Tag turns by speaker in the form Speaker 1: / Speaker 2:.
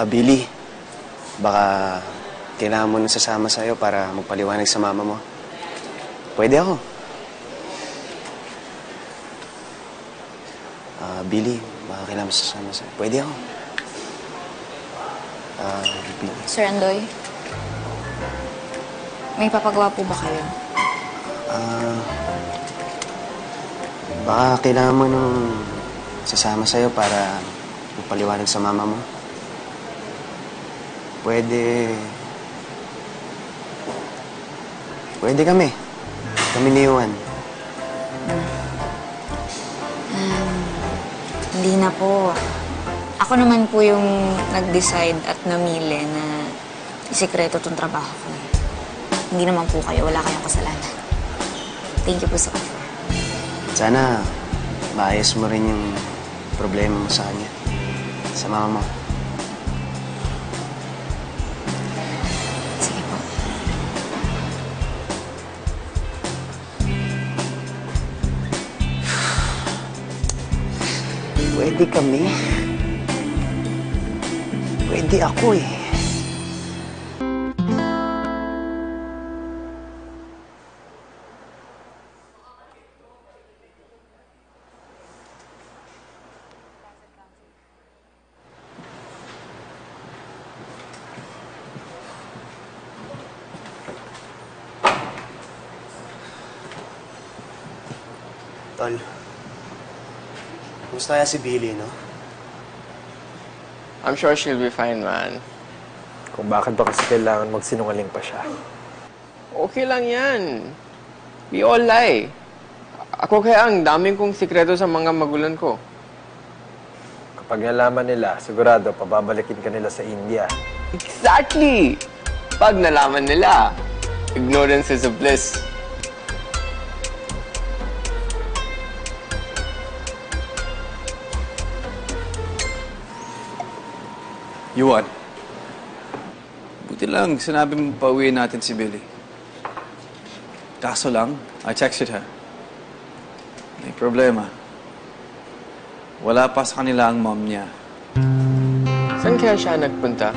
Speaker 1: Billy, baka kailangan mo nang sasama sa'yo para magpaliwanag sa mama mo. Pwede ako. Billy, baka kailangan mo sasama sa'yo. Pwede ako. Billy.
Speaker 2: Sir Andoy, may papagawa po ba kayo?
Speaker 1: Baka kailangan mo nang sasama sa'yo para magpaliwanag sa mama mo. Pwede kami. Kami ni Juan.
Speaker 2: Hindi na po. Ako naman po yung nag-decide at namili na isikreto tong trabaho ko. Hindi naman po kayo. Wala kayong kasalanan. Thank you po sa offer.
Speaker 1: Sana maayos mo rin yung problema mo sa kanya. Sa mama mo.
Speaker 2: Sige po.
Speaker 1: Pwede kami. Pwede ako eh. Tol, kumusta kaya si Billy, no?
Speaker 3: I'm sure she'll be fine, man.
Speaker 4: Kung bakit ba kasi kailangan magsinungaling pa siya.
Speaker 3: Okay lang yan. We all lie. Ako kaya ang daming kong sikreto sa mga magulang ko.
Speaker 4: Kapag nalaman nila, sigurado pababalikin ka nila sa India.
Speaker 3: Exactly! Pag nalaman nila, ignorance is a bliss.
Speaker 5: Yuan, buti lang sinabi mo pauwiin natin si Billy. Kaso lang, I texted her. May problema. Wala pa sa kanila ang mom niya.
Speaker 3: Saan kaya siya nagpunta?